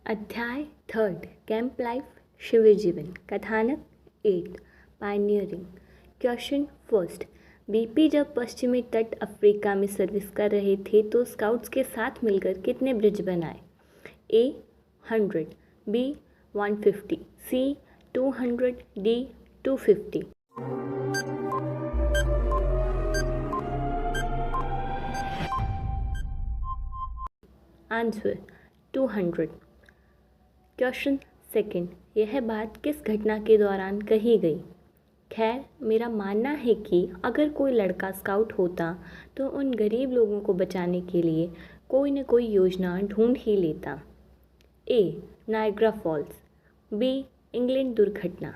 अध्याय 3 camp life शिविर जीवन कथानक 8 पायनियरिंग क्वेश्चन फर्स्ट। बीपी जब पश्चिमी तट अफ्रीका में सर्विस कर रहे थे तो स्काउट्स के साथ मिलकर कितने ब्रिज बनाए? ए 100, बी 150, सी 200, डी 250। आंसर 200। Question second. यह बात किस घटना के दौरान कही गई? खैर, मेरा मानना है कि अगर कोई लड़का स्काउट होता तो उन गरीब लोगों को बचाने के लिए कोई न कोई योजना ढूंढ ही लेता। ए नायग्रा फॉल्स, बी इंग्लैंड दुर्घटना,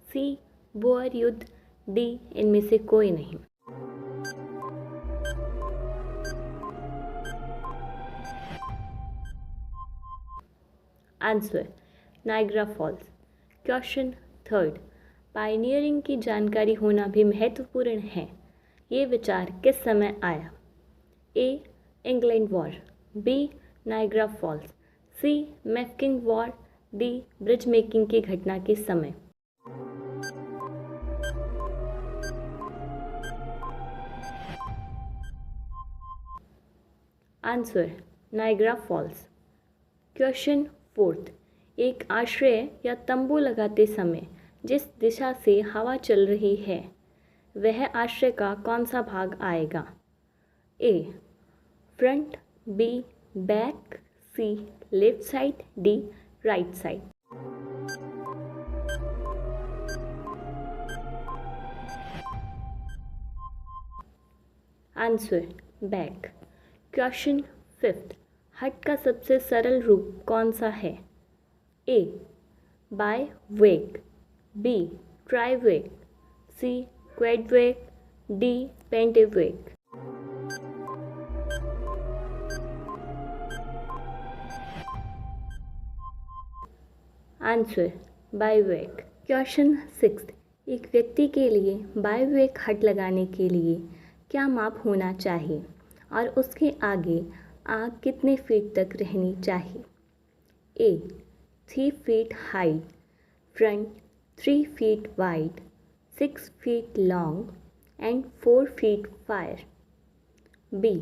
सी बोअर युद्ध, डी इनमें से कोई नहीं। Answer Niagara Falls. Question third. Pioneering की जानकारी होना भी महत्वपूर्ण है। ये विचार किस समय आया? A England war, B Niagara Falls, C Mafeking war, D bridge making की घटना के समय। Answer Niagara Falls. Question fourth. एक आश्रय या तंबू लगाते समय जिस दिशा से हवा चल रही है वह आश्रय का कौन सा भाग आएगा? A front, B back, C left side, D right side. Answer back. Question fifth. Hut का सबसे सरल रूप कौन सा है? A bi wake, B tri wake, C quad wake, D penti wake. Answer bi wake. Question six. एक व्यक्ति के लिए बाय वेक हट लगाने के लिए क्या माप होना चाहिए और उसके आगे आग कितने फीट तक रहनी चाहिए? A 3 feet height, front 3 feet wide, 6 feet long and 4 feet fire, b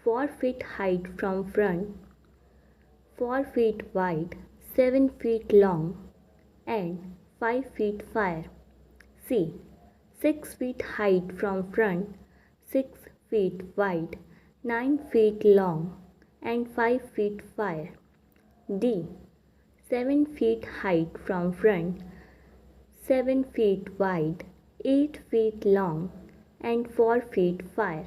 4 feet height from front, 4 feet wide, 7 feet long and 5 feet fire, c 6 feet height from front, 6 feet wide, 9 feet long and 5 feet fire, D 7 feet height from front, 7 feet wide, 8 feet long and 4 feet fire.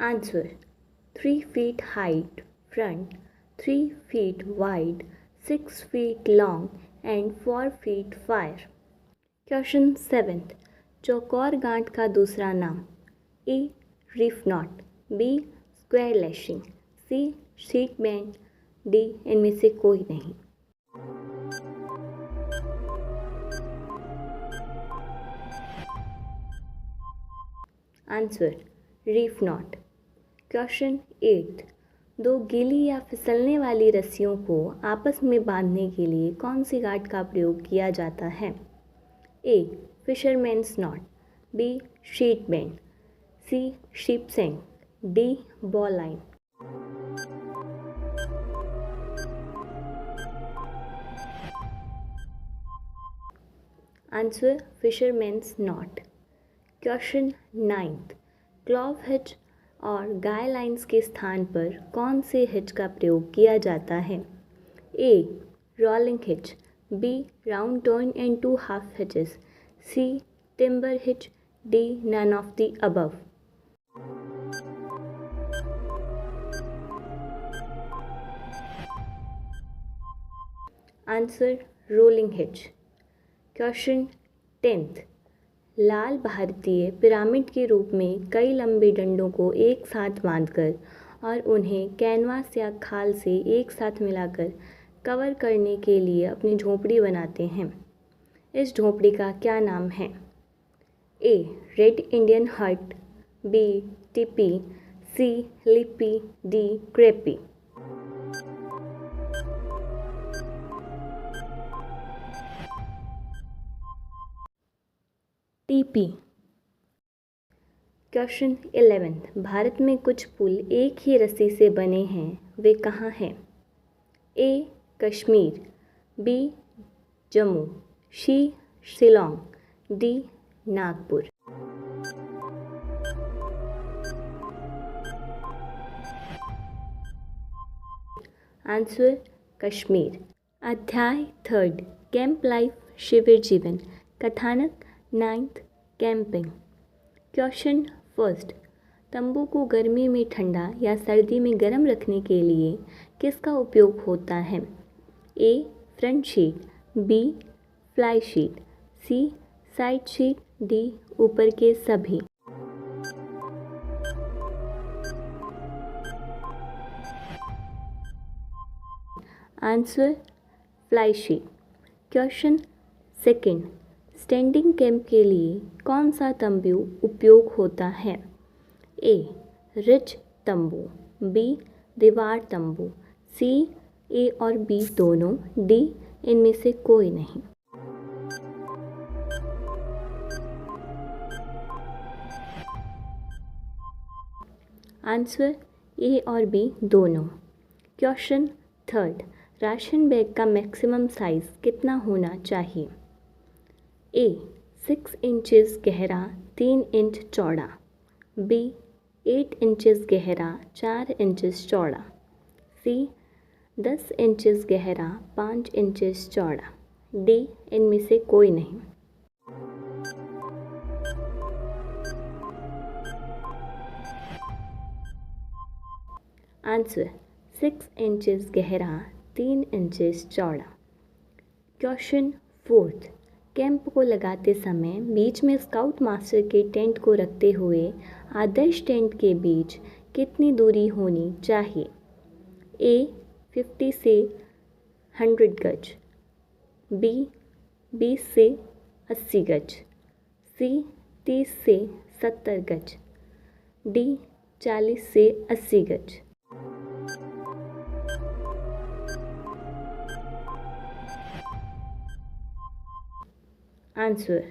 Answer 3 feet height front, 3 feet wide, 6 feet long and 4 feet fire. Question seventh. चौकोर गांठ का दूसरा नाम? A reef knot, B square lashing, C sheet bend, D इनमें से कोई नहीं। Answer reef knot. Question eight. दो गीली या फिसलने वाली रस्सियों को आपस में बांधने के लिए कौन सी गांठ का प्रयोग किया जाता है? A fisherman's knot, B sheet bend, C sheep shank, D bowline. Answer fisherman's knot. Question ninth. Clove hitch और गाय लाइन्स के स्थान पर कौन से हिच का प्रयोग किया जाता है? A rolling hitch, B round turn and 2 half hitches, C timber hitch, D none of the above. Answer rolling hitch. Question 10th। लाल भारतीय पिरामिड के रूप में कई लंबे डंडों को एक साथ बांधकर और उन्हें कैनवास या खाल से एक साथ मिलाकर कवर करने के लिए अपनी झोपड़ी बनाते हैं। इस झोपड़ी का क्या नाम है? ए रेड इंडियन हट, बी टिपी, सी लिपी, डी क्रेपी। टीपी। क्वेश्चन 11, भारत में कुछ पुल एक ही रस्सी से बने हैं, वे कहाँ हैं? ए कश्मीर, बी जम्मू, सी शिलोंग, डी नागपुर। आंसर कश्मीर। अध्याय 3, कैंप लाइफ शिविर जीवन, कथानक 9th, कैंपिंग। क्वेश्चन 1, तंबू को गर्मी में ठंडा या सर्दी में गर्म रखने के लिए किसका उपयोग होता है? A front sheet, b fly sheet, c side sheet, d ऊपर के सभी। Answer fly sheet. Question 2, standing camp के लिए कौन सा तंबू उपयोग होता है? ए रिच तंबू, बी दीवार तंबू, सी ए और बी दोनों, डी इनमें से कोई नहीं। आंसर ए और बी दोनों। क्वेश्चन 3, राशन बैग का मैक्सिमम साइज़ कितना होना चाहिए? ए 6 इंचेस गहरा 3 इंच चौड़ा, बी 8 इंचेस गहरा 4 इंचेस चौड़ा, सी 10 इंचेस गहरा 5 इंचेस चौड़ा, डी इनमें से कोई नहीं। आंसर 6 इंचेस गहरा 3 इंचेस चौड़ा। क्वेश्चन 4, कैंप को लगाते समय बीच में स्काउट मास्टर के टेंट को रखते हुए आदर्श टेंट के बीच कितनी दूरी होनी चाहिए? ए 50 से 100 गज, बी 20 से 80 गज, सी 30 से 70 गज, डी 40 से 80 गज। आंसर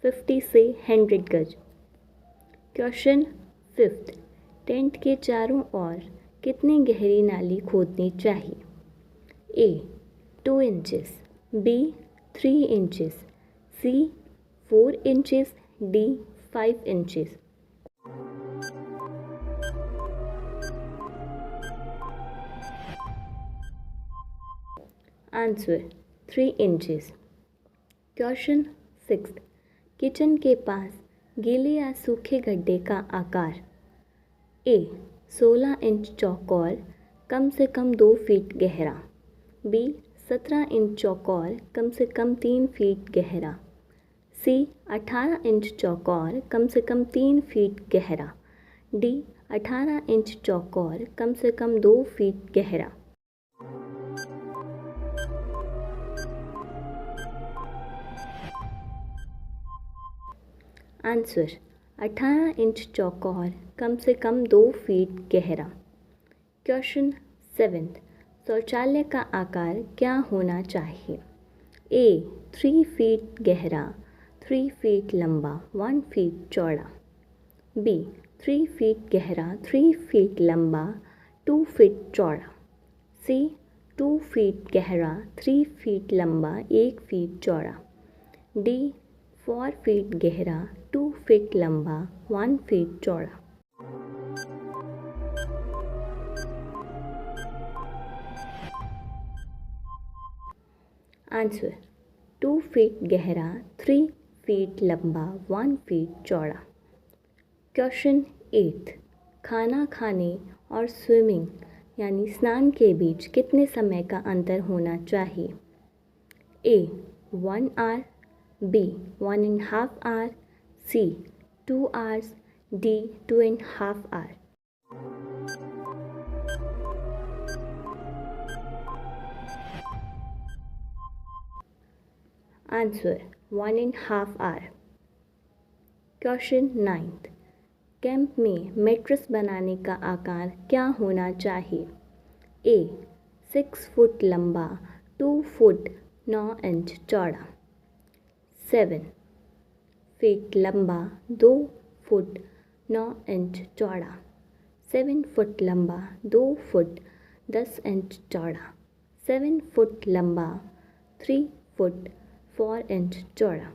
50 से 100 गज। क्वेश्चन 5, टेंट के चारों ओर कितनी गहरी नाली खोदनी चाहिए? ए 2 इंचेस, बी 3 इंचेस, सी 4 inches, D 5 inches. Answer 3 inches. Question 6, kitchen के पास गीले या सूखे गड्ढे का आकार? ए 16 इंच चौकोर कम से कम 2 फीट गहरा, बी 17 इंच चौकोर कम से कम 3 फीट गहरा, सी 18 इंच चौकोर कम से कम 3 फीट गहरा, डी 18 इंच चौकोर कम से कम 2 फीट गहरा। आंसर 18 इंच चौकोर कम से कम 2 फीट गहरा। क्वेश्चन 7, शौचालय का आकार क्या होना चाहिए? ए 3 फीट गहरा 3 फीट लंबा 1 फीट चौड़ा, बी 3 फीट गहरा 3 फीट लंबा 2 फीट चौड़ा, सी 2 फीट गहरा 3 फीट लंबा 1 फीट चौड़ा, डी 4 फीट गहरा 2 फीट लंबा 1 फीट चौड़ा। आंसर 2 फीट गहरा 3 फीट लंबा 1 फीट चौड़ा। क्वेश्चन 8, खाना खाने और स्विमिंग यानी स्नान के बीच कितने समय का अंतर होना चाहिए? A 1 hour, b 1.5 hour, c 2 hours, d 2.5 hour। Answer 1.5 hour। Question 9। Camp में मैट्रेस बनाने का आकार क्या होना चाहिए? ए 6 फुट लंबा, 2 फुट 9 इंच चौड़ा। 7 फीट लंबा, 2 फुट 9 इंच चौड़ा। 7 फुट लंबा, 2 फुट 10 इंच चौड़ा। 7 फुट लंबा, 3 फुट 4 इंच चौड़ा।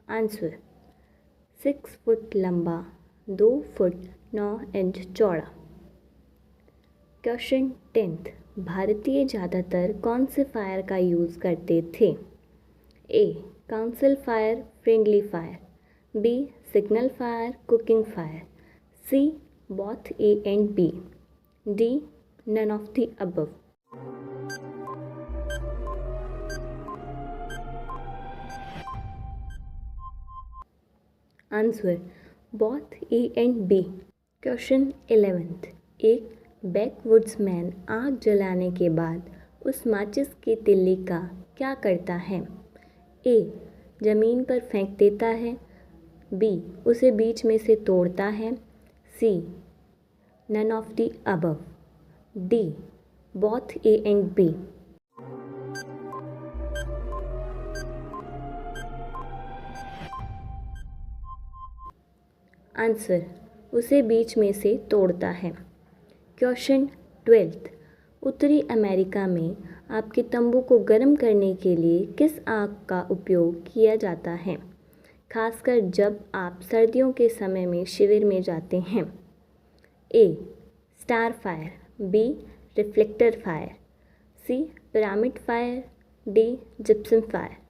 आंसर 6 फुट लंबा, 2 फुट 9 इंच चौड़ा। क्वेश्चन 10। भारतीय ज़्यादातर कौन से फायर का यूज़ करते थे? A council fire, friendly fire. B signal fire, cooking fire. C both A and B. D none of the above. Answer both A and B. Question 11। एक बैकवुड्समैन आग जलाने के बाद उस माचिस की तिल्ली का क्या करता है? ए ज़मीन पर फेंक देता है। बी उसे बीच में से तोड़ता है। C none of the above. D both A and B. Answer उसे बीच में से तोड़ता है। क्वेश्चन 12। उत्तरी अमेरिका में आपके तंबू को गर्म करने के लिए किस आग का उपयोग किया जाता है, खासकर जब आप सर्दियों के समय में शिविर में जाते हैं? A star fire. B reflector fire. C pyramid fire. D gypsum fire.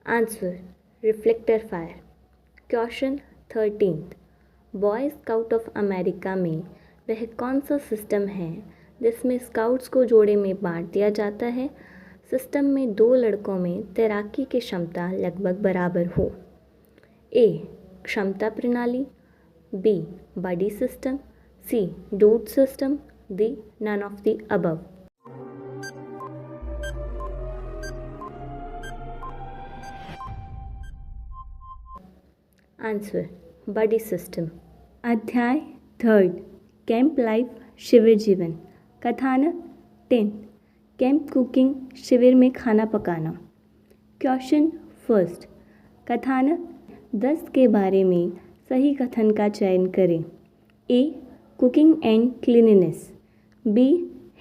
Answer reflector fire. Question 13। Boy scout of America में वह कौन सा सिस्टम है जिसमें स्काउट्स को जोड़े में बांट दिया जाता है? सिस्टम में 2 लड़कों में तैराकी की क्षमता लगभग बराबर हो। ए क्षमता प्रणाली। B buddy system. C dude system. D none of the above. Answer buddy system. अध्याय 3 कैंप लाइफ शिविर जीवन। कथानक 10 कैंप कुकिंग शिविर में खाना पकाना। क्वेश्चन 1। कथानक 10 के बारे में सही कथन का चयन करें। A cooking and cleanliness. B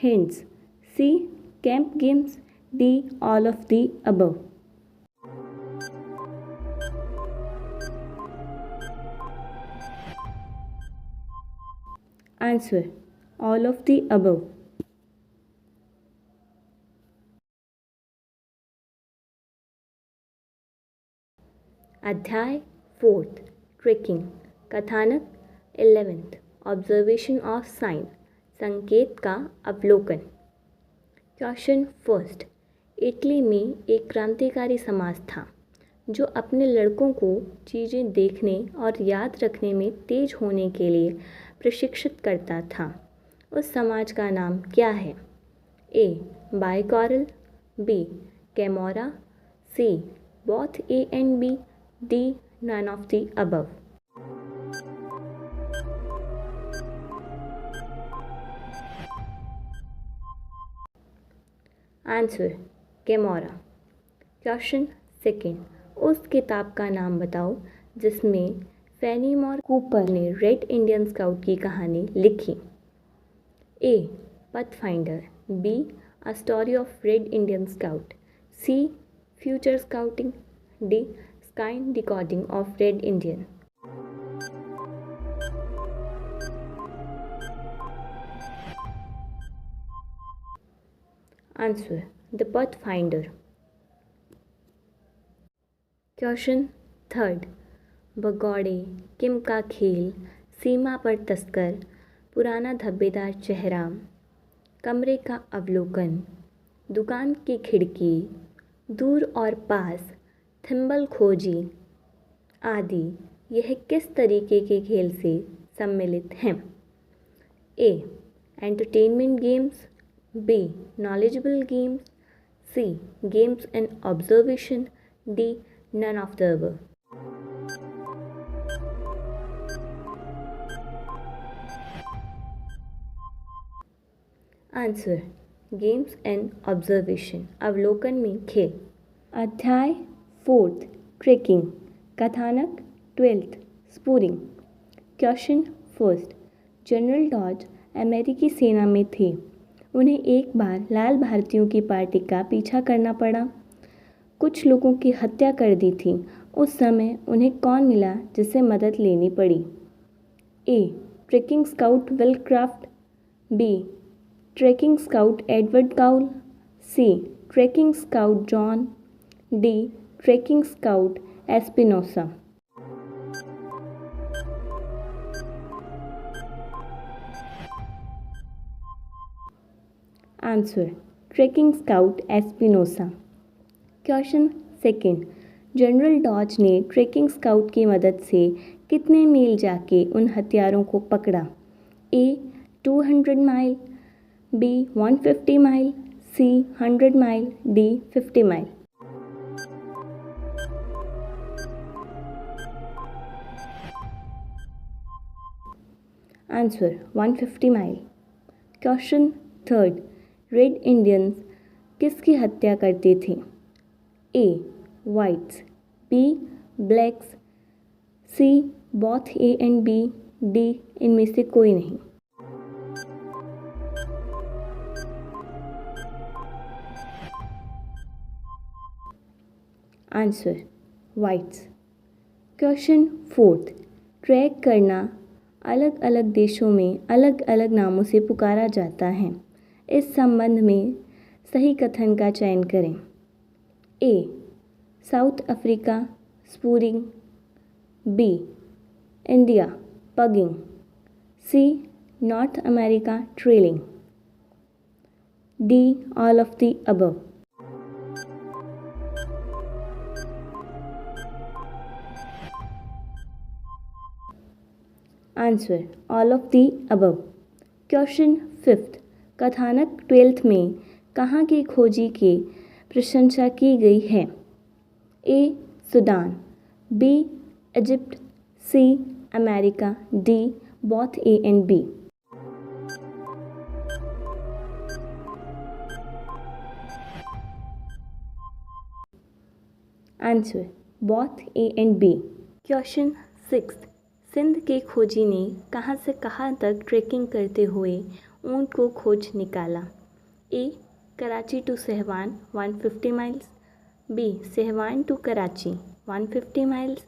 hints. C camp games. D all of the above. Answer all of the above. अध्याय 4 ट्रेकिंग। कथानक 11 ऑब्जर्वेशन ऑफ साइन संकेत का अवलोकन। क्वेश्चन 1। इटली में एक क्रांतिकारी समाज था जो अपने लड़कों को चीज़ें देखने और याद रखने में तेज होने के लिए प्रशिक्षित करता था। उस समाज का नाम क्या है? A bicoral. B camora. C both A and B. D none of the above. Answer camora. Question 2। उस किताब का नाम बताओ जिसमें फेनीमोर कूपर ने रेड इंडियन स्काउट की कहानी लिखी। A pathfinder. B a story of red Indian scout. C future scouting. D sky decoding of red Indian. Answer the pathfinder. Question 3 भगौड़े, किम का खेल, सीमा पर तस्कर, पुराना धब्बेदार चेहरा, कमरे का अवलोकन, दुकान की खिड़की, दूर और पास, थिम्बल खोजी आदि यह किस तरीके के खेल से सम्मिलित हैं? A. Entertainment games, B. Knowledgeable games, C. Games and observation, D. None of the above. Answer games and observation, अवलोकन में खेल। अध्याय 4 ट्रेकिंग, कथानक 12 spooring. Question first, general Dodge अमेरिकी सेना में थे। उन्हें एक बार लाल भारतीयों की पार्टी का पीछा करना पड़ा। कुछ लोगों की हत्या कर दी थी। उस समय उन्हें कौन मिला जिससे मदद लेनी पड़ी? A. Tracking scout Will Craft, B. Tracking scout Edward Cowl, C. Tracking scout John, D. Tracking scout Espinosa. Answer tracking scout Espinosa. Question second, general Dodge ने ट्रेकिंग स्काउट की मदद से कितने मील जाके उन हत्यारों को पकड़ा? A. 200 mile, B. 150 mile, C. 100 mile, D. 50 mile. Answer 150 mile. Question third, red Indians किसकी हत्या करते थे? A. Whites, B. Blacks, C. Both A and B, D. इनमें से कोई नहीं। Answer whites. Question fourth, track करना अलग अलग देशों में अलग अलग नामों से पुकारा जाता है। इस संबंध में सही कथन का चयन करें। A. South Africa spooring, B. India pugging, C. North America trailing, D. All of the above. Answer all of the above. Question fifth, कथानक 12 में कहाँ की खोजी की प्रशंसा की गई है? A. Sudan, B. Egypt, C. America, D. Both A and B. Answer both A and B. Question sixth, Sindh के खोजी ने कहाँ से कहाँ तक ट्रेकिंग करते हुए ऊंट को खोज निकाला? A. Karachi to Sehwan 150 miles, B. Sehwan to Karachi 150 miles,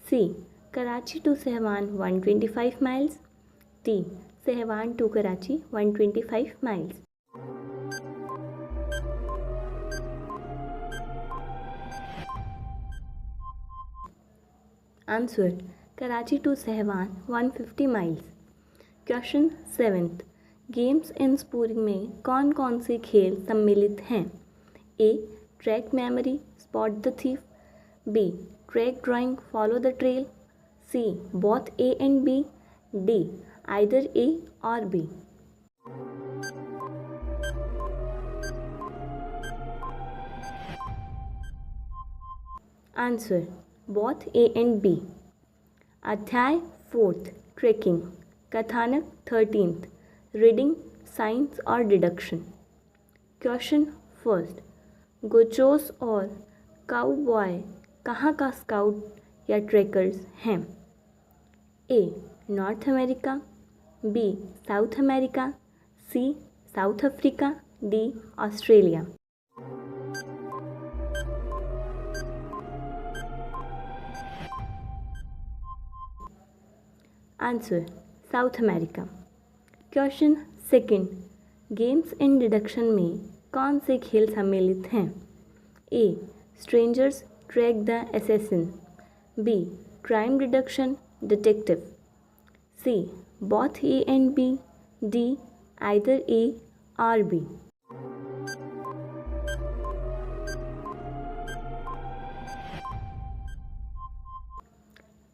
C. Karachi to Sehwan 125 miles, D. Sehwan to Karachi 125 miles. Answer Karachi to Sehwan 150 miles. Question seventh, games in spooring में कौन कौन से खेल सम्मिलित हैं? A. Track memory spot the thief, B. Track drawing follow the trail, C. Both A and B, D. Either A or B. Answer both A and B. अध्याय 4 tracking, कथानक 13 reading, signs और डिडक्शन। क्वेश्चन फर्स्ट, गोचोस और cowboy कहाँ का scout या trackers हैं? A. North America, B. South America, C. South Africa, D. Australia. Answer South America. Question second, games in deduction में कौन से खेल सम्मिलित हैं? A. Strangers track the assassin, B. Crime deduction detective, C. Both A and B, D. Either A or B.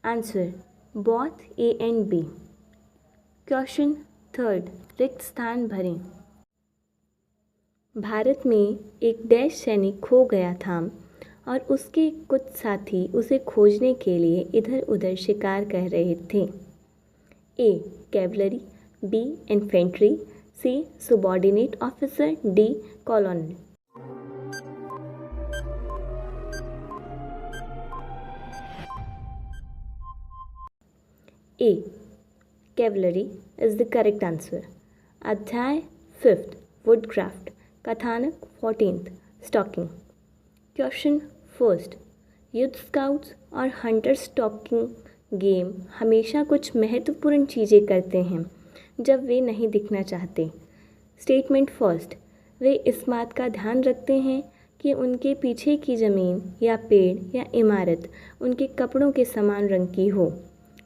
Answer both A and B. Question third, रिक्त स्थान भरें। भारत में एक डैश सैनिक खो गया था और उसके कुछ साथी उसे खोजने के लिए इधर उधर शिकार कर रहे थे। A cavalry, B infantry, C subordinate officer, D colonel. A cavalry is the correct answer. अध्याय 5th वुडक्राफ्ट, कथानक 14th स्टॉकिंग। क्वेश्चन फर्स्ट, युद्ध स्काउट्स और हंटर स्टॉकिंग गेम हमेशा कुछ महत्वपूर्ण चीज़ें करते हैं जब वे नहीं दिखना चाहते। स्टेटमेंट फर्स्ट, वे इस बात का ध्यान रखते हैं कि उनके पीछे की ज़मीन या पेड़ या इमारत उनके कपड़ों के समान रंग की हो।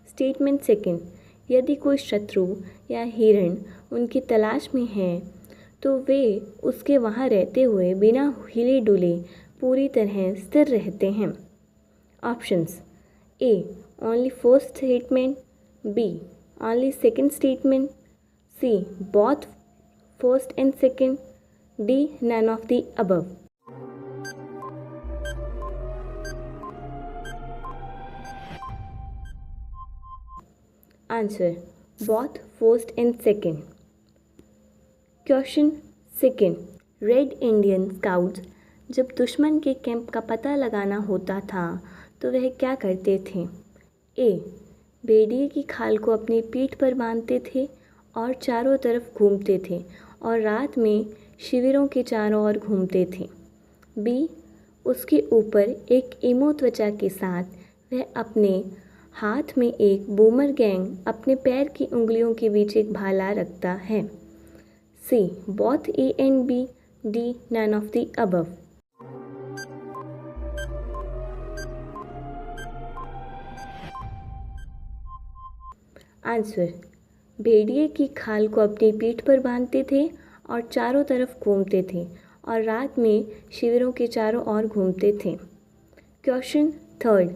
स्टेटमेंट सेकंड, यदि कोई शत्रु या हिरण उनकी तलाश में है तो वे उसके वहाँ रहते हुए बिना हिले डुले पूरी तरह स्थिर रहते हैं। Options: a only first statement, b only second statement, c both first and second, d none of the above. Answer both first and second. Question second, red Indian scouts जब दुश्मन के कैंप का पता लगाना होता था तो वह क्या करते थे? ए भेड़िए की खाल को अपनी पीठ पर बांधते थे और चारों तरफ घूमते थे और रात में शिविरों के चारों ओर घूमते थे। बी उसके ऊपर एक इमो त्वचा के साथ वह अपने हाथ में एक बूमरगैंग अपने पैर की उंगलियों के बीच एक भाला रखता है। C both A and B, D none of the above. Answer भेड़िए की खाल को अपनी पीठ पर बांधते थे और चारों तरफ घूमते थे और रात में शिविरों के चारों ओर घूमते थे। क्वेश्चन थर्ड,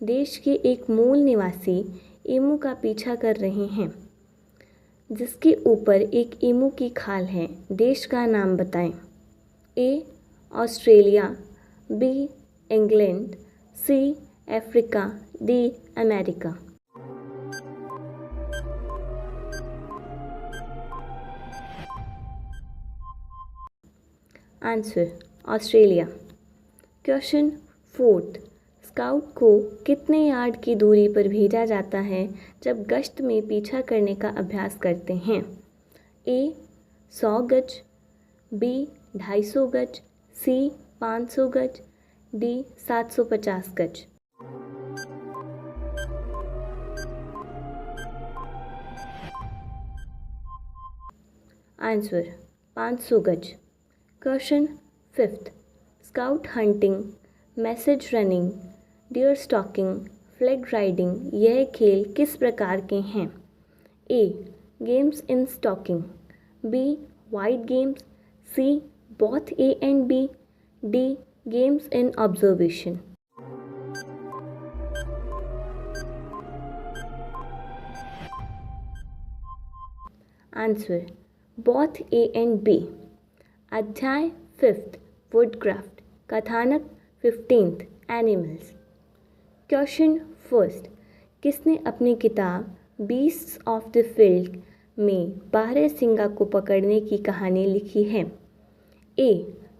देश के एक मूल निवासी ईमू का पीछा कर रहे हैं जिसके ऊपर एक ईमू की खाल है। देश का नाम बताएं। A Australia, b England, c Africa, d America. Answer Australia. Question fourth, scout को कितने यार्ड की दूरी पर भेजा जाता है जब गश्त में पीछा करने का अभ्यास करते हैं? ए 100 गज, बी 250 गज, सी 500 गज, डी 750 गज। आंसर 500 गज। Question fifth, scout hunting, message running, deer stalking, flag riding यह खेल किस प्रकार के हैं? A games in stalking, b wide games, c both A and B, d games in observation. Answer both A and B. अध्याय 5th woodcraft, कथानक 15th animals. Question first, किसने अपनी किताब बीस्ट्स ऑफ द फील्ड में बारहसिंगा को पकड़ने की कहानी लिखी है? A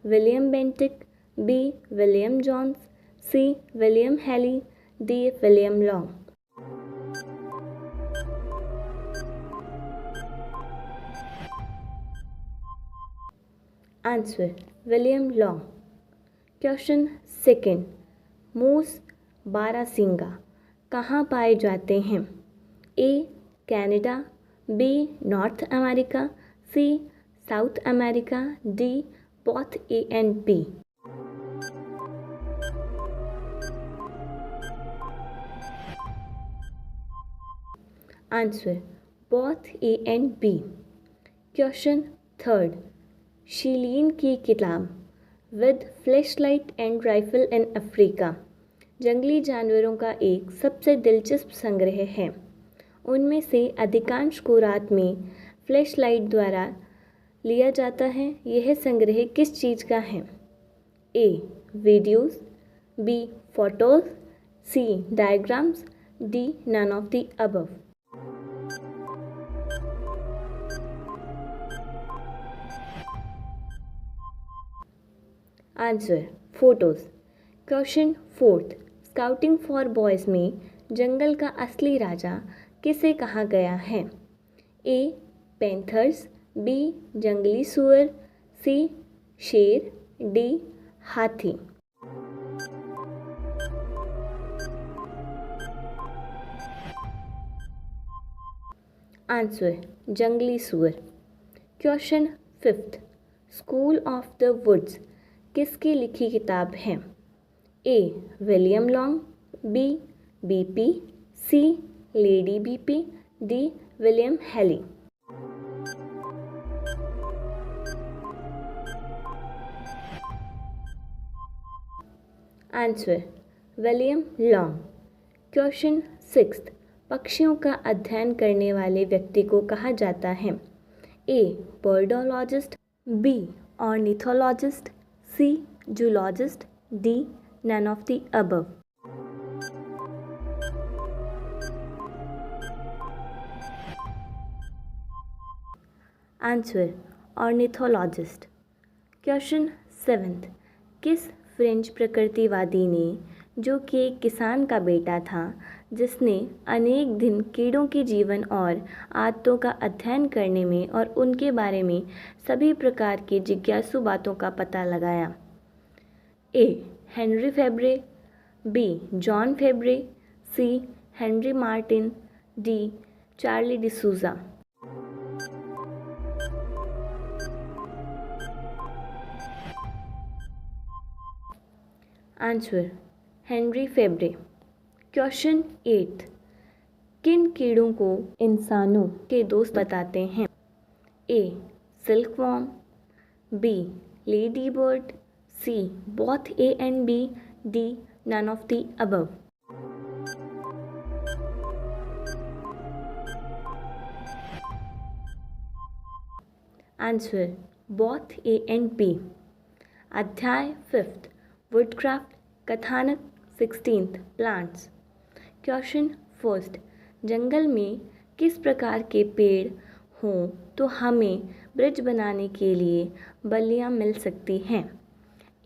William Bentinck, B William Jones, C William Hailey, D William Long. Answer William Long. Question second, moose बारहसिंगा कहाँ पाए जाते हैं? A Canada, B North America, C South America, D both A and B. Answer both A and B. Question third, शीलीन की किताब with flashlight and rifle in Africa जंगली जानवरों का एक सबसे दिलचस्प संग्रह है। उनमें से अधिकांश को रात में फ्लैश लाइट द्वारा लिया जाता है। यह संग्रह किस चीज़ का है? A. Videos, B. Photos, C. Diagrams, D. None of the above. Answer photos. Question 4, scouting for boys में जंगल का असली राजा किसे कहा गया है? ए. Panthers, B. जंगली सुअर, सी. शेर, डी. हाथी। आंसर जंगली सुअर। Question 5, school of the woods किसकी लिखी किताब है? A. William Long, B. BP, C. Lady BP, D. William Hailey. Answer William Long. Question 6, पक्षियों का अध्ययन करने वाले व्यक्ति को कहा जाता है? A. Birdologist, B. Ornithologist, C. Zoologist, D. None of the above. Answer ornithologist. Question 7, किस फ्रेंच प्रकृतिवादी ने, जो कि एक किसान का बेटा था, जिसने अनेक दिन कीड़ों के जीवन और आदतों का अध्ययन करने में और उनके बारे में सभी प्रकार की जिज्ञासु बातों का पता लगाया? A. Henri Fabre, B. John Fabre, C. Henri Martin, D. Charlie D'Souza. Answer Henri Fabre. Question 8, किन कीड़ों को इंसानों के दोस्त बताते हैं? A. Silkworm, B. Ladybird, C. Both A and B, D. None of the above. Answer both A and B. अध्याय 5, woodcraft, कथानक 16, प्लांट्स। क्वेश्चन 1, जंगल में किस प्रकार के पेड़ हों तो हमें ब्रिज बनाने के लिए बल्लियाँ मिल सकती हैं?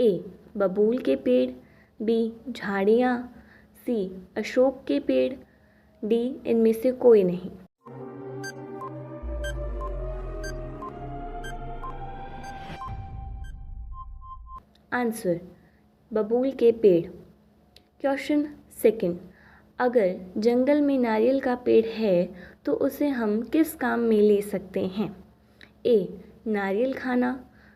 ए. बबूल के पेड़, बी. झाड़ियाँ, सी. अशोक के पेड़, डी. इनमें से कोई नहीं। आंसर बबूल के पेड़। क्वेश्चन 2, अगर जंगल में नारियल का पेड़ है तो उसे हम किस काम में ले सकते हैं? ए. नारियल खाना,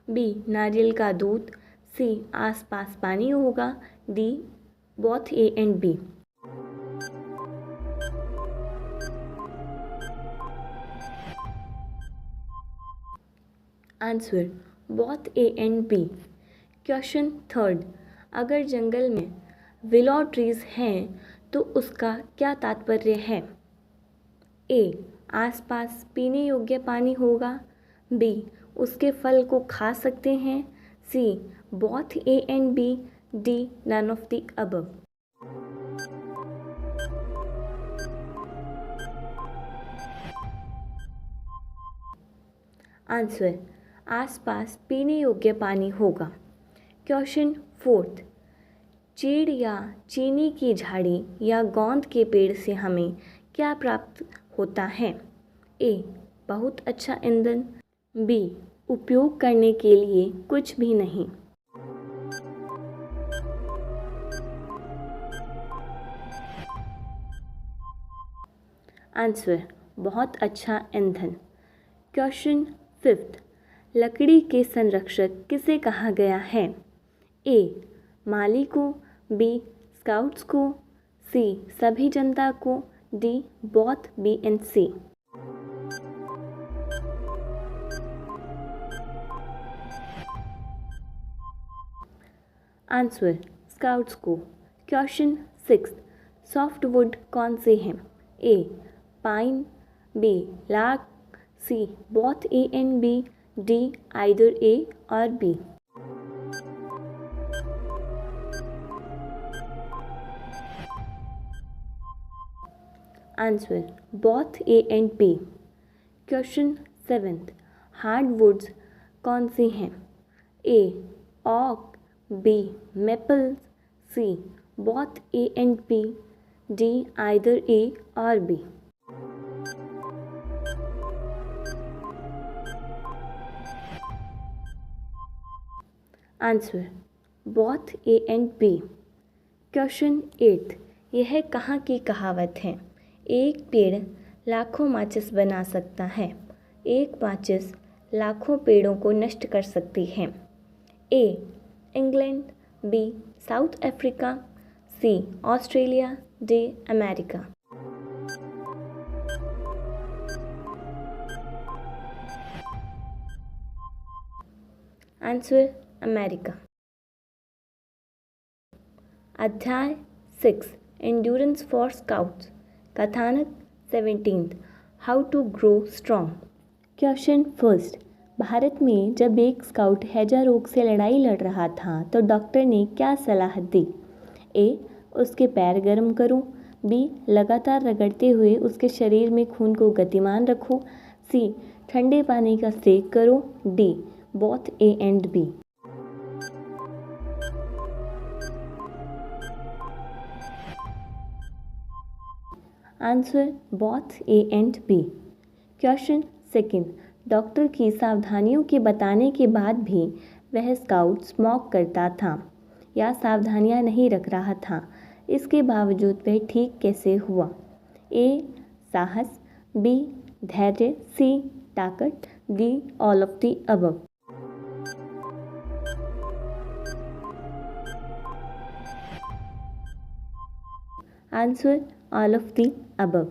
बी. नारियल का दूध, सी. आसपास पानी होगा, d. Both A and B. Answer both A and B. Question 3, अगर जंगल में विलो ट्रीज हैं तो उसका क्या तात्पर्य है? ए. आसपास पीने योग्य पानी होगा, बी. उसके फल को खा सकते हैं, C. Both A and B, D. None of the above. Answer आसपास पीने योग्य पानी होगा। क्वेश्चन 4, चीड़ या चीनी की झाड़ी या गोंद के पेड़ से हमें क्या प्राप्त होता है? ए. बहुत अच्छा ईंधन, बी. उपयोग करने के लिए कुछ भी नहीं। आंसर बहुत अच्छा ईंधन। क्वेश्चन 5, लकड़ी के संरक्षक किसे कहा गया है? ए. माली को, बी. स्काउट्स को, सी. सभी जनता को, D. Both B and C. Answer scouts को। क्वेश्चन सिक्स सॉफ्टवुड कौन से हैं? A pine, B larch, C both A and B, D either A or B. Answer both A and B. Question seventh hardwoods कौन सी हैं? A oak, B maple, C both A and B, D either A or B. Answer both A and B. Question eight यह कहाँ की कहावत है? एक पेड़ लाखों माचिस बना सकता है, एक माचिस लाखों पेड़ों को नष्ट कर सकती है। A England, b South Africa, c Australia, d America. Answer America. अध्याय 6 एंड्योरेंस फॉर स्काउट्स कथानक 17 how to grow strong. Question first Bharat में जब एक स्काउट हैजा रोग से लड़ाई लड़ रहा था तो डॉक्टर ने क्या सलाह दी? ए उसके पैर गर्म करो, बी लगातार रगड़ते हुए उसके शरीर में खून को गतिमान रखो, सी ठंडे पानी का सेक करो, d both A and B. Answer both A and B. Question second doctor की सावधानियों के बताने के बाद भी वह स्काउट स्मोक करता था या सावधानियां नहीं रख रहा था, इसके बावजूद वह ठीक कैसे हुआ? ए साहस, बी धैर्य, सी ताकत, D all of the above. Answer all of the above.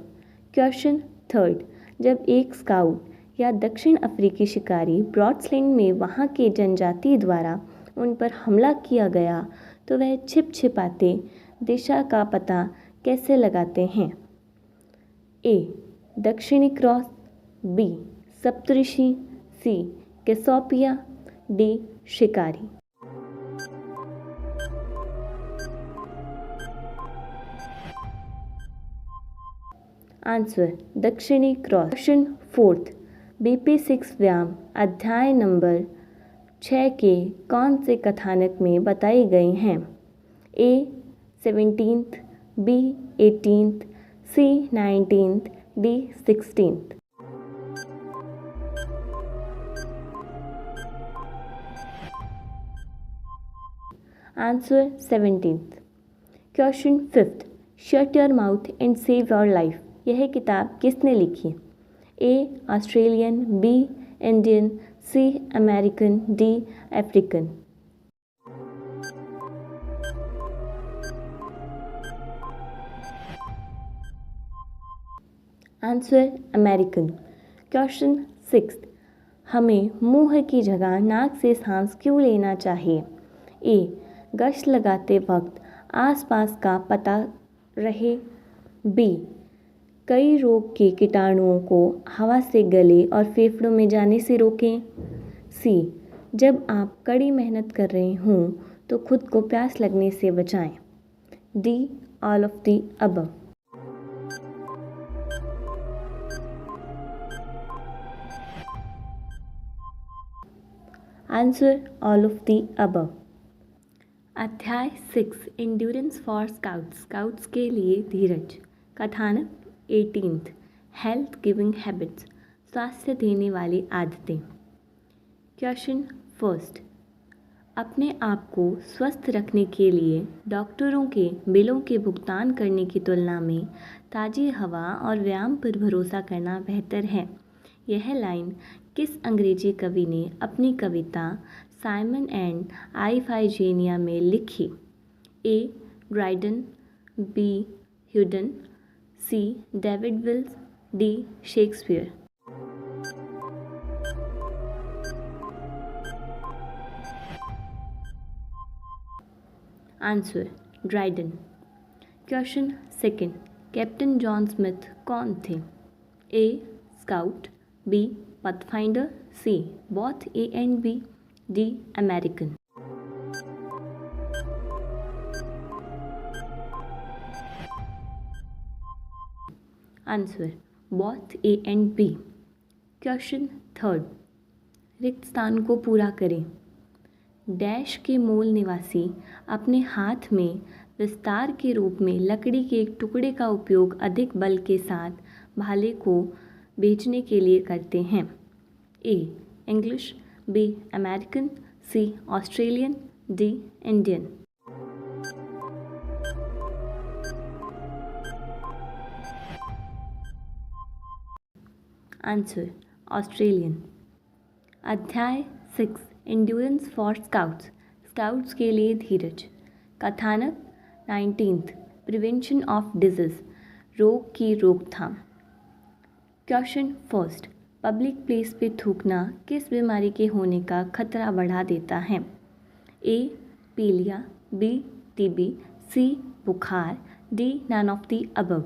Question third जब एक स्काउट या दक्षिण अफ्रीकी शिकारी ब्रॉड्सलैंड में वहाँ के जनजाति द्वारा उन पर हमला किया गया तो वह छिप छिपाते दिशा का पता कैसे लगाते हैं? ए दक्षिणी क्रॉस, बी सप्तऋषि, सी कैसोपिया, डी शिकारी। आंसर दक्षिणी क्रॉस। क्वेश्चन फोर्थ BP6 व्यायाम अध्याय नंबर 6 के कौन से कथानक में बताए गए हैं? A 17th, B 18th, C 19th, D 16th। Answer 17th। Question fifth shut your mouth and save your life यह किताब किसने लिखी? A Australian, B Indian, C American, D African. Answer American. Question six हमें मुंह की जगह नाक से सांस क्यों लेना चाहिए? ए गश्त लगाते वक्त आसपास का पता रहे, बी कई रोग के कीटाणुओं को हवा से गले और फेफड़ों में जाने से रोकें, सी जब आप कड़ी मेहनत कर रहे हों तो खुद को प्यास लगने से बचाएं, D all of the above. Answer all of the above. अध्याय 6 एंड्योरेंस फॉर स्काउट्स स्काउट्स के लिए धीरज कथानक 18th हेल्थ गिविंग हैबिट्स स्वास्थ्य देने वाली आदतें। क्वेश्चन फर्स्ट अपने आप को स्वस्थ रखने के लिए डॉक्टरों के बिलों के भुगतान करने की तुलना में ताज़ी हवा और व्यायाम पर भरोसा करना बेहतर है। यह लाइन किस अंग्रेजी कवि ने अपनी कविता साइमन एंड आइफाइजेनिया में लिखी? A Dryden, B Hyden, C David Wills, D Shakespeare. Answer Dryden. Question second, captain John Smith कौन थे? A scout, B pathfinder, C both A and B, D American. Answer both A and B. Question third, रिक्त स्थान को पूरा करें। Dash के मूल निवासी अपने हाथ में विस्तार के रूप में लकड़ी के एक टुकड़े का उपयोग अधिक बल के साथ भाले को बेचने के लिए करते हैं। A English, B American, C Australian, D Indian. Answer Australian. अध्याय 6, एंड्योरेंस फॉर स्काउट्स, स्काउट्स के लिए धीरज। कथानक 19th, प्रिवेंशन ऑफ डिजीज, रोग की रोकथाम। क्वेश्चन फर्स्ट, पब्लिक प्लेस पे थूकना किस बीमारी के होने का खतरा बढ़ा देता है? ए पीलिया, बी टीबी, सी बुखार, d none of the above.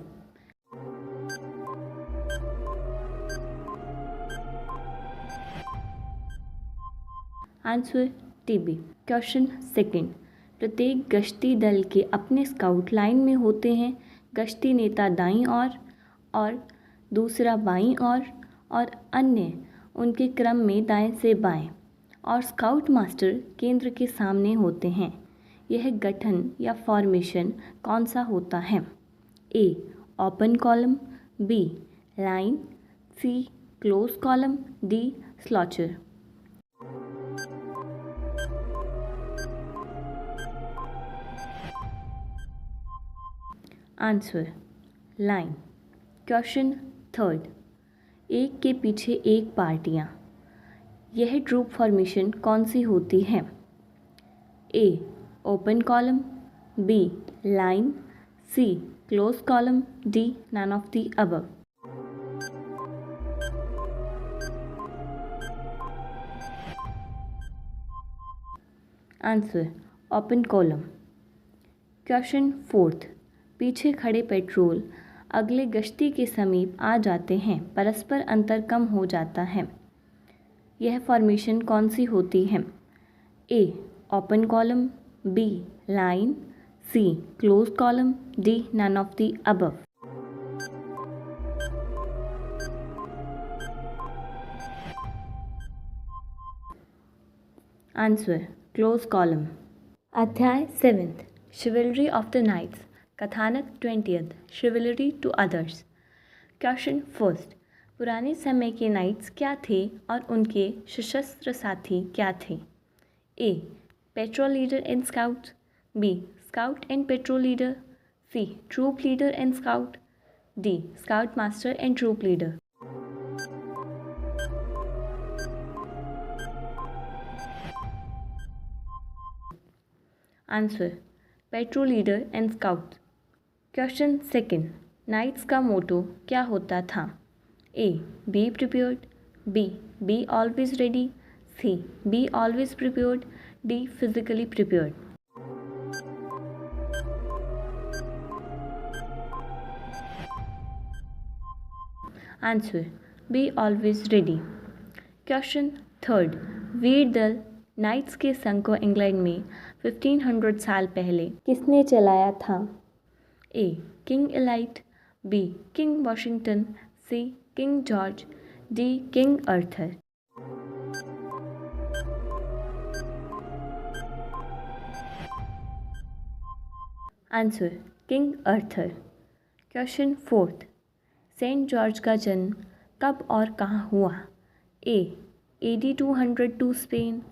Answer TB. Question second, प्रत्येक गश्ती दल के अपने स्काउट लाइन में होते हैं। गश्ती नेता दाईं ओर और दूसरा बाईं ओर और अन्य उनके क्रम में दाएं से बाएं, और स्काउट मास्टर केंद्र के सामने होते हैं। यह गठन या फॉर्मेशन कौन सा होता है? A open column, B line, C close column, D slaucher. Answer line. Question third, एक के पीछे एक पार्टियाँ, यह ट्रूप फॉर्मेशन कौन सी होती है? A open column, B line, C close column, D none of the above. Answer open column. Question fourth, पीछे खड़े पेट्रोल अगले गश्ती के समीप आ जाते हैं, परस्पर अंतर कम हो जाता है। यह फॉर्मेशन कौन सी होती है? A open column, B line, C close column, D none of the above. Answer close column. अध्याय 7th, chivalry of the knights, कथानक 20th, chivalry to others. Question first, पुराने समय के नाइट्स क्या थे और उनके सशस्त्र साथी क्या थे? A patrol leader and scout, B scout and patrol leader, C troop leader and scout, D scout master and troop leader. Answer patrol leader and scout. Question second, knights का मोटो क्या होता था? A be prepared, B be always ready, C be always prepared, D physically prepared. Answer be always ready. Question third, वीर दल knights के संघ को England में 1500 साल पहले किसने चलाया था? A King Elite, B King Washington, C King George, D King Arthur. Answer King Arthur. Question fourth, Saint George का जन्म कब और कहाँ हुआ? A AD 202 Spain,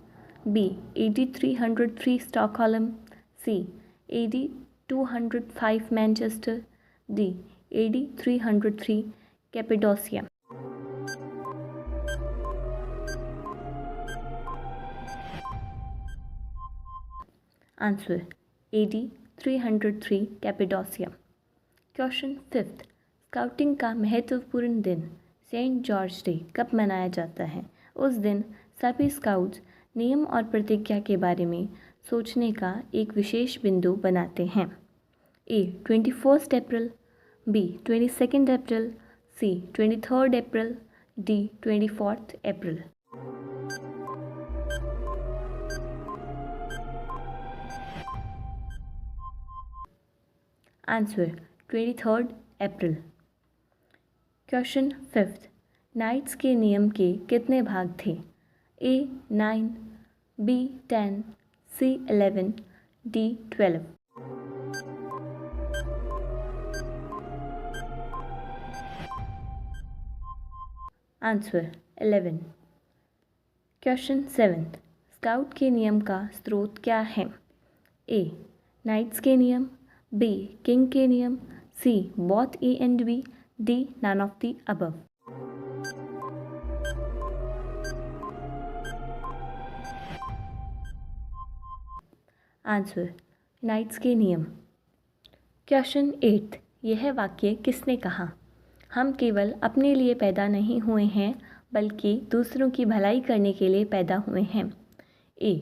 B AD 303 Stockholm, C AD 205 Manchester, D AD 303 Cappadocia. Answer AD 303 Cappadocia. Question fifth, scouting का महत्वपूर्ण दिन Saint George day कब मनाया जाता है? उस दिन सभी स्काउट्स नियम और प्रतिज्ञा के बारे में सोचने का एक विशेष बिंदु बनाते हैं। A. 21st April, B. 22nd April, C. 23rd April, D. 24th April. Answer 23rd April. Question 5th. Knights के नियम के कितने भाग थे? A. 9, B. 10, C. 11, D. 12. Answer 11. Question 7th. Scout के नियम का स्रोत क्या है? A. नाइट्स के नियम, B. किंग के नियम, C. Both A and B, D. None of the above. Answer knights के नियम. Question 8th. यह वाक्य किसने कहा? हम केवल अपने लिए पैदा नहीं हुए हैं बल्कि दूसरों की भलाई करने के लिए पैदा हुए हैं. A.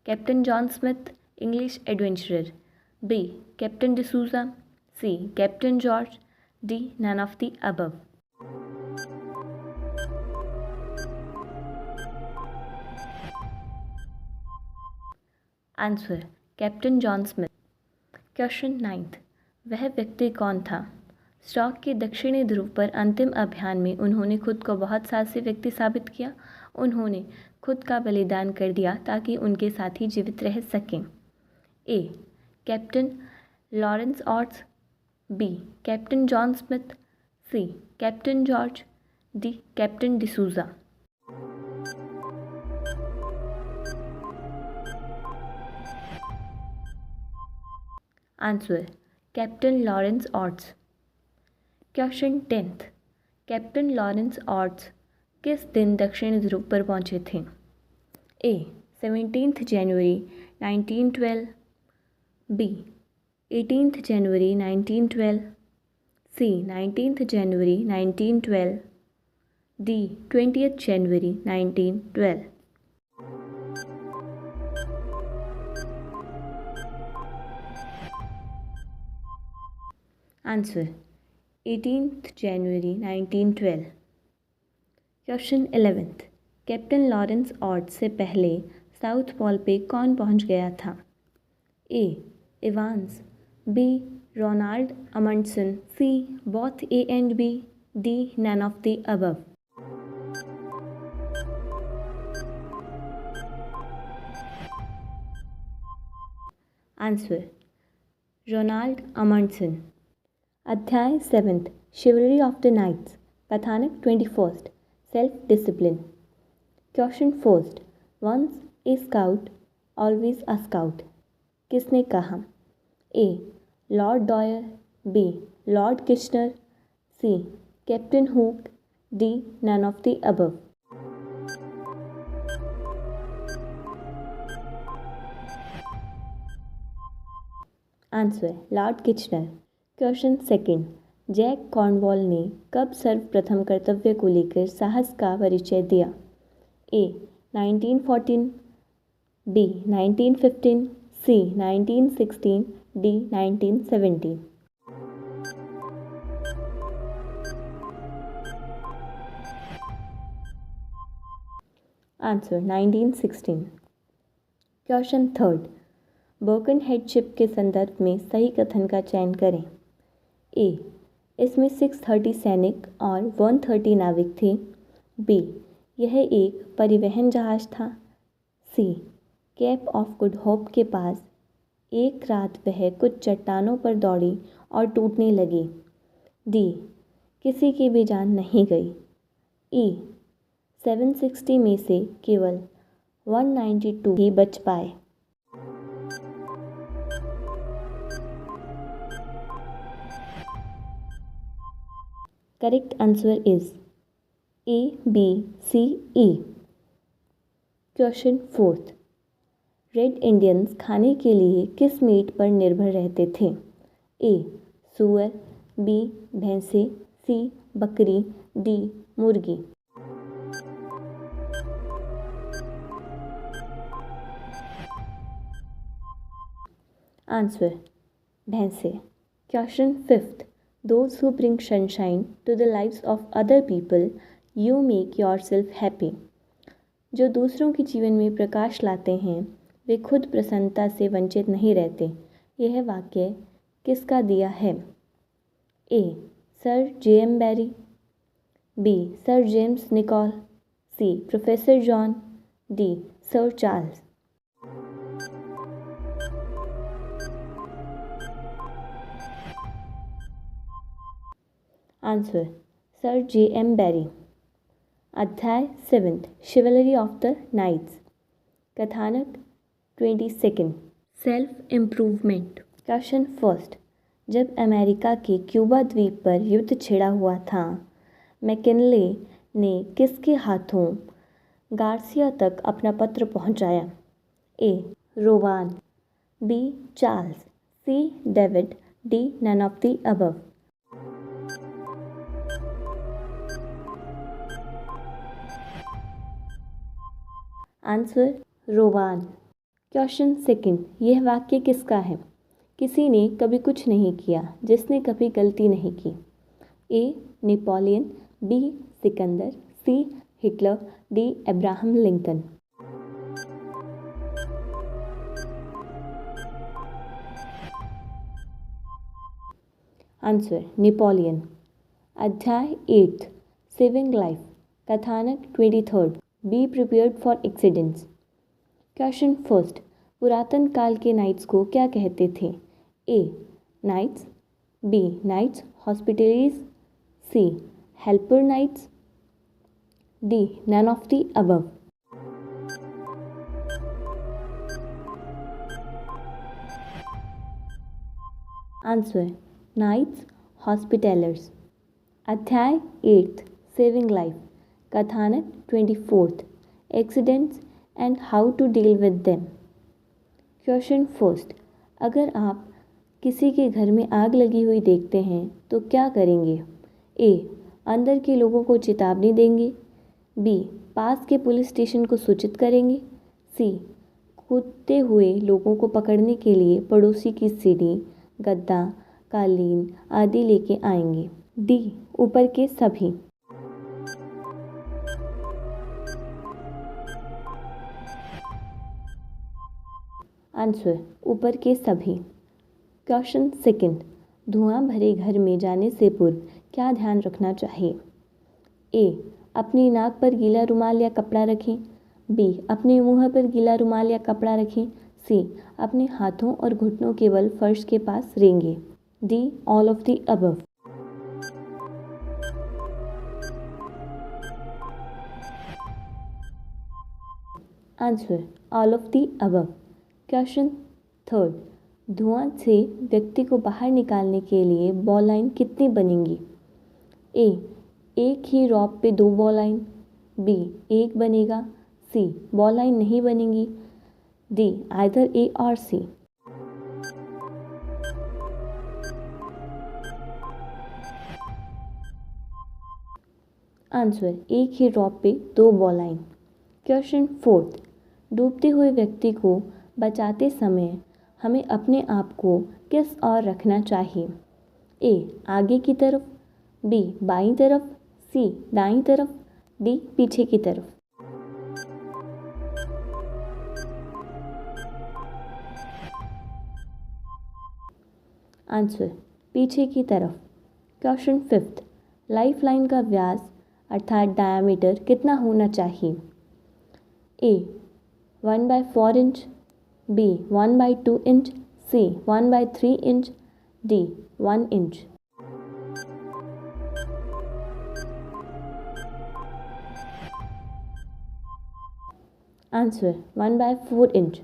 Captain John Smith, English adventurer, B. Captain D'Souza, C. Captain George, D. None of the above. Answer captain John Smith. Question 9th. वह व्यक्ति कौन था? स्टॉक के दक्षिणी ध्रुव पर अंतिम अभियान में उन्होंने खुद को बहुत साहसी व्यक्ति साबित किया. उन्होंने खुद का बलिदान कर दिया ताकि उनके साथी जीवित रह सकें. A. Captain Lawrence arts, B. Captain John Smith, C. Captain George, D. Captain D'Souza. Answer captain Lawrence arts. Question 10th. Captain Lawrence arts किस दिन दक्षिण ध्रुव पर पहुंचे थे? A. 17th January 1912, B. 18th January 1912, C. 19th January 1912, D. 20th January 1912. Answer 18th January 1912. Question 11th. Captain Lawrence arts से पहले south pole पे कौन पहुंच गया था? A. Evans, B. Ronald Amundsen, C. Both A and B, D. None of the above. Answer Ronald Amundsen. अध्याय 7th. Chivalry of the knights. कथानक 21st. Self discipline. Question 1st. Once a scout always a scout. किसने कहा? A. Lord Dyer, B. Lord Kitchener, C. Captain Hook, D. None of the above. Answer Lord Kitchener. Question 2nd. Jack Cornwell ने कब सर्वप्रथम कर्तव्य को लेकर साहस का परिचय दिया? A. 1914, B. 1915, C. 1916, D. 1917. Answer 1916. Question 3rd. Birken headship के संदर्भ में सही कथन का चयन करें. A. इसमें 630 सैनिक और 130 नाविक थे. B. यह एक परिवहन जहाज था. C. Cape of Good Hope के पास एक रात वह कुछ चट्टानों पर दौड़ी और टूटने लगी. D. किसी की भी जान नहीं गई. E. 760 में से केवल 192 ही बच पाए. Correct answer is A, B, C, E. Question 4th. Red Indians खाने के लिए किस मीट पर निर्भर रहते थे? A. सूअर, B. भैंसे, C. बकरी, D. मुर्गी. आंसर भैंसे. Question 5th. Those who bring sunshine to the lives of other people, you make yourself happy. जो दूसरों के जीवन में प्रकाश लाते हैं वे खुद प्रसन्नता से वंचित नहीं रहते। यह वाक्य किसका दिया है? A. Sir J.M. Barrie, B. Sir James Nicol, C. Professor John, D. Sir Charles. Answer sir J.M. Barrie. अध्याय 7th chivalry of the knights. कथानक 22 सेल्फ इम्प्रूवमेंट। Question 1st। जब अमेरिका के क्यूबा द्वीप पर युद्ध छिड़ा हुआ था, मैकिनले ने किसके हाथों गार्सिया तक अपना पत्र पहुंचाया? A. Rowan, B. Charles, C. David, D. None of the above. Answer Rowan. Question 2nd। यह वाक्य किसका है? किसी ने कभी कुछ नहीं किया जिसने कभी गलती नहीं की। A. Napoleon, B. Sikandar, C. Hitler, D. Abraham Lincoln. Answer Napoleon. अध्याय 8th सेविंग लाइफ। कथानक 23rd be prepared for accidents. Question 1st। पुरातन काल के नाइट्स को क्या कहते थे? A. Knights, B. Knights hospitallers, C. Helper knights, D. None of the above. Answer knights hospitallers. अध्याय 8th सेविंग लाइफ। कथानक 24th accidents and how to deal with them. Question 1st। अगर आप किसी के घर में आग लगी हुई देखते हैं तो क्या करेंगे? ए. अंदर के लोगों को चेतावनी देंगे, बी. पास के पुलिस स्टेशन को सूचित करेंगे, सी. कूदते हुए लोगों को पकड़ने के लिए पड़ोसी की सीढ़ी, गद्दा, कालीन आदि लेके आएंगे, डी. ऊपर के सभी। आंसर ऊपर के सभी। Question 2nd। धुआं भरे घर में जाने से पूर्व क्या ध्यान रखना चाहिए? ए. अपनी नाक पर गीला रुमाल या कपड़ा रखें, बी. अपने मुंह पर गीला रुमाल या कपड़ा रखें, सी. अपने हाथों और घुटनों के बल फर्श के पास रेंगे, D. All of the above. Answer all of the above. Question 3rd। धुआं से व्यक्ति को बाहर निकालने के लिए बॉलाइन कितनी बनेंगी? ए. एक ही रॉप पे 2 बॉलाइन, बी. एक बनेगा, सी. बॉलाइन नहीं बनेंगी, डी. आइदर ए और सी। आंसर एक ही रॉप पे 2 बॉलाइन। Question 4th। डूबते हुए व्यक्ति को बचाते समय हमें अपने आप को किस ओर रखना चाहिए? ए. आगे की तरफ, बी. बाईं तरफ, सी. दाईं तरफ, डी. पीछे की तरफ। आंसर पीछे की तरफ। Question 5th। लाइफ लाइन का व्यास अर्थात डायामीटर कितना होना चाहिए? ए. 1/4 इंच, बी. 1/2 इंच, सी. 1/3 inch, D. 1 inch. Answer 1/4 inch.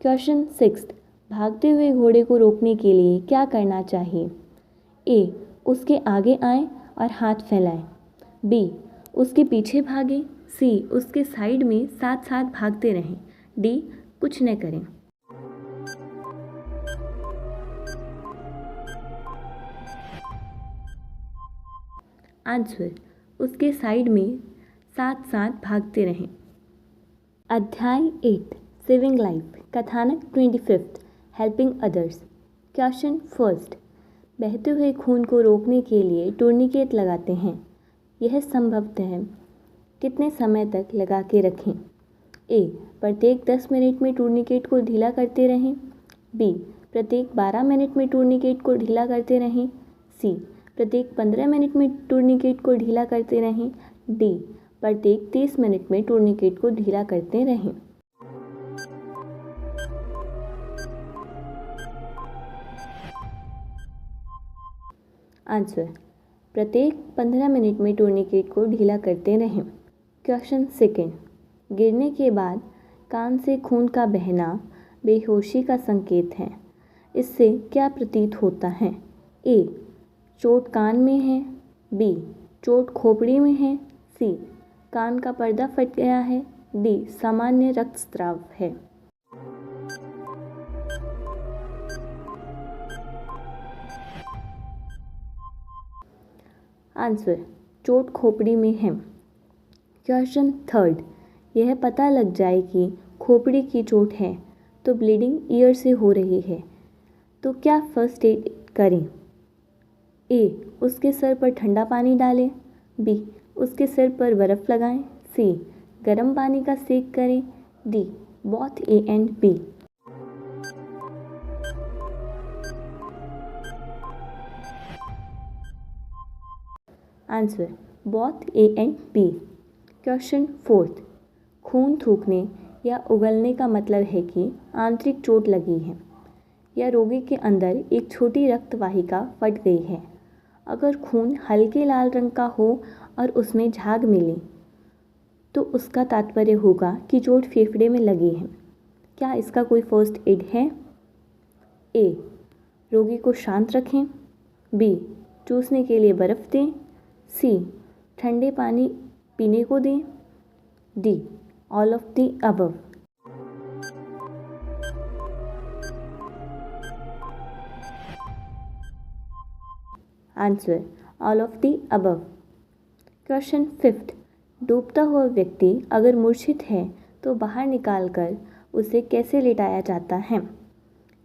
Question 6th। भागते हुए घोड़े को रोकने के लिए क्या करना चाहिए? ए. उसके आगे आएं और हाथ फैलाएं, बी. उसके पीछे भागें, सी. उसके साइड में साथ साथ भागते रहें, डी. कुछ न करें। आंसर उसके साइड में साथ साथ भागते रहें। अध्याय 8 सेविंग लाइफ। कथानक 25th helping others. Question 1st। बहते हुए खून को रोकने के लिए टूर्निकेट लगाते हैं। यह संभवतः कितने समय तक लगा के रखें? ए, प्रत्येक 10 मिनट में टूर्निकेट को ढीला करते रहें। बी, प्रत्येक 12 मिनट में टूर्निकेट को ढीला करते रहें। सी, प्रत्येक 15 मिनट में टूर्निकेट को ढीला करते रहें। डी, प्रत्येक 30 मिनट में टूर्निकेट को ढीला करते रहें। आंसर, प्रत्येक 15 मिनट में टूर्निकेट को ढीला करते रहें। क्वेश्चन सेकंड, गिरने के बाद कान से खून का बहना बेहोशी का संकेत है। इससे क्या प्रतीत होता है? ए, चोट कान में है। बी, चोट खोपड़ी में है। सी, कान का पर्दा फट गया है। डी, सामान्य रक्तस्राव है। आंसर, चोट खोपड़ी में है। क्वेश्चन थर्ड, यह पता लग जाए कि खोपड़ी की चोट है तो ब्लीडिंग ईयर से हो रही है तो क्या फर्स्ट एड करें? ए, उसके सर पर ठंडा पानी डालें। बी, उसके सिर पर बर्फ़ लगाएं। सी, गर्म पानी का सेक करें। D, both A and B. Answer, both A and B. Question fourth, खून थूकने या उगलने का मतलब है कि आंतरिक चोट लगी है या रोगी के अंदर एक छोटी रक्त वाहिका फट गई है। अगर खून हल्के लाल रंग का हो और उसमें झाग मिले तो उसका तात्पर्य होगा कि चोट फेफड़े में लगी है। क्या इसका कोई फर्स्ट एड है? ए, रोगी को शांत रखें। बी, चूसने के लिए बर्फ़ दें। सी, ठंडे पानी पीने को दें। D, all of the above. Answer, all of the above. Question fifth, डूबता हुआ व्यक्ति अगर मूर्छित है तो बाहर निकालकर उसे कैसे लेटाया जाता है?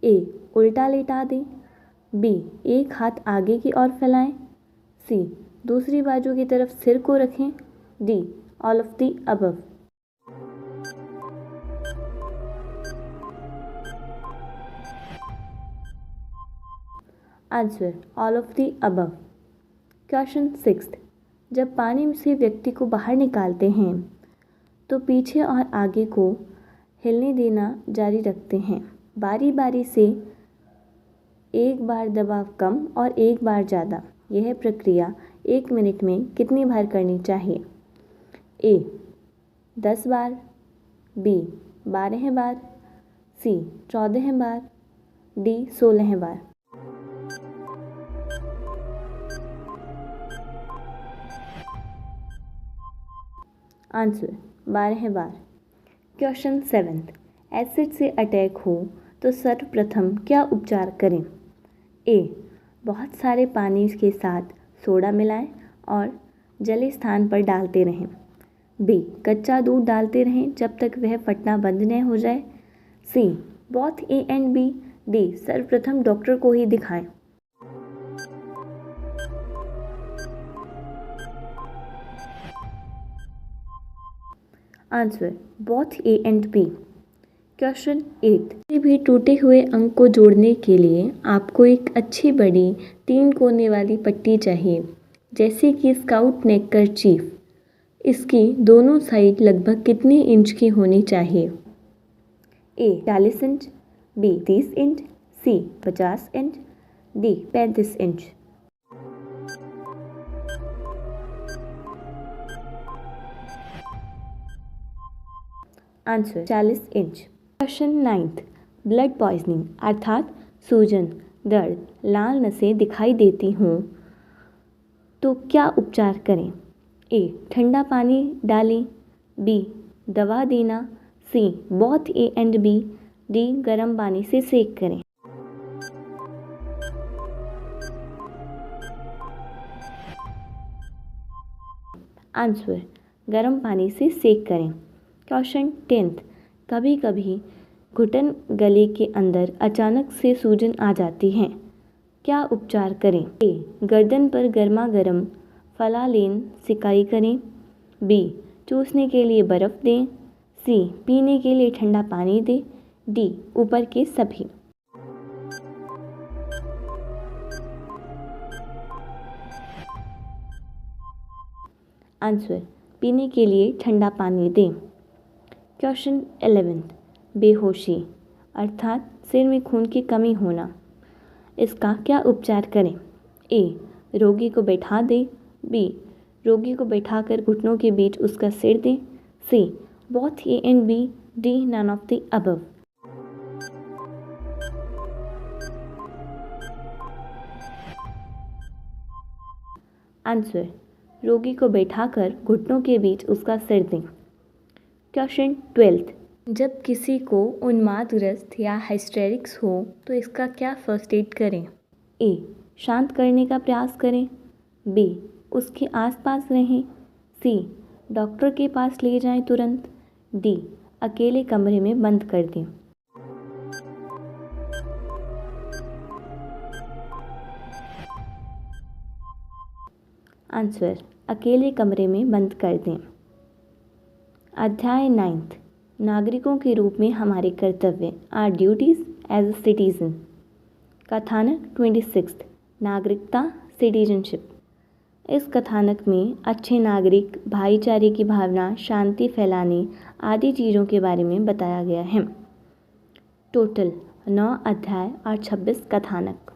ए, उल्टा लेटा दें। बी, एक हाथ आगे की ओर फैलाएं। सी, दूसरी बाजू की तरफ सिर को रखें। D, all of the above. Answer, all of the above. Question sixth, जब पानी से व्यक्ति को बाहर निकालते हैं तो पीछे और आगे को हिलने देना जारी रखते हैं। बारी बारी से एक बार दबाव कम और एक बार ज़्यादा। यह प्रक्रिया 1 मिनट में कितनी बार करनी चाहिए? ए, 10 बार। बी, 12 बार। सी, 14 बार। डी, 16 बार। आंसर, 12 बार। क्वेश्चन सेवेंथ, एसिड से अटैक हो तो सर्वप्रथम क्या उपचार करें? ए, बहुत सारे पानी के साथ सोडा मिलाएं और जले स्थान पर डालते रहें। बी, कच्चा दूध डालते रहें जब तक वह फटना बंद न हो जाए। C, both A and B. D, सर्वप्रथम डॉक्टर को ही दिखाएं। Answer, both A and B. Question 8, किसी भी टूटे हुए अंग को जोड़ने के लिए आपको एक अच्छी बड़ी 3 कोने वाली पट्टी चाहिए, जैसे कि स्काउट नेक कर्चीफ। इसकी दोनों साइड लगभग कितने इंच की होनी चाहिए? A, 40 inch. B, 30 inch. C, 50 inch. D, 35 inch. Answer, 40 inch. Question 9, blood poisoning अर्थात सूजन, दर्द, लाल नसें दिखाई देती हों तो क्या उपचार करें? ए, ठंडा पानी डालें। बी, दवा देना। C, both A and B. D, गर्म पानी से सेक करें। आंसर, गर्म पानी से सेक करें। क्वेश्चन 10, कभी कभी घुटन गले के अंदर अचानक से सूजन आ जाती है, क्या उपचार करें? ए. गर्दन पर गर्मा गर्म फलालेन सिकाई करें। बी. चूसने के लिए बर्फ़ दें। सी. पीने के लिए ठंडा पानी दें। डी. ऊपर के सभी। आंसर, पीने के लिए ठंडा पानी दें। क्वेश्चन 11, बेहोशी अर्थात सिर में खून की कमी होना, इसका क्या उपचार करें? ए. रोगी को बैठा दें। बी. रोगी को बैठाकर घुटनों के बीच उसका सिर दें। C. Both A and B. D. None of the above. Answer, रोगी को बैठाकर घुटनों के बीच उसका सिर दें। क्वेश्चन 12, जब किसी को उन्मादग्रस्त या हाइस्टेरिक्स हो तो इसका क्या फर्स्ट एड करें? ए. शांत करने का प्रयास करें। बी. उसके आसपास रहें। सी. डॉक्टर के पास ले जाएं तुरंत। डी. अकेले कमरे में बंद कर दें। आंसर, अकेले कमरे में बंद कर दें। अध्याय 9, नागरिकों के रूप में हमारे कर्तव्य, our duties as a citizen. कथानक 26, नागरिकता, सिटीजनशिप। इस कथानक में अच्छे नागरिक, भाईचारे की भावना, शांति फैलाने आदि चीज़ों के बारे में बताया गया है। टोटल 9 अध्याय और 26 कथानक।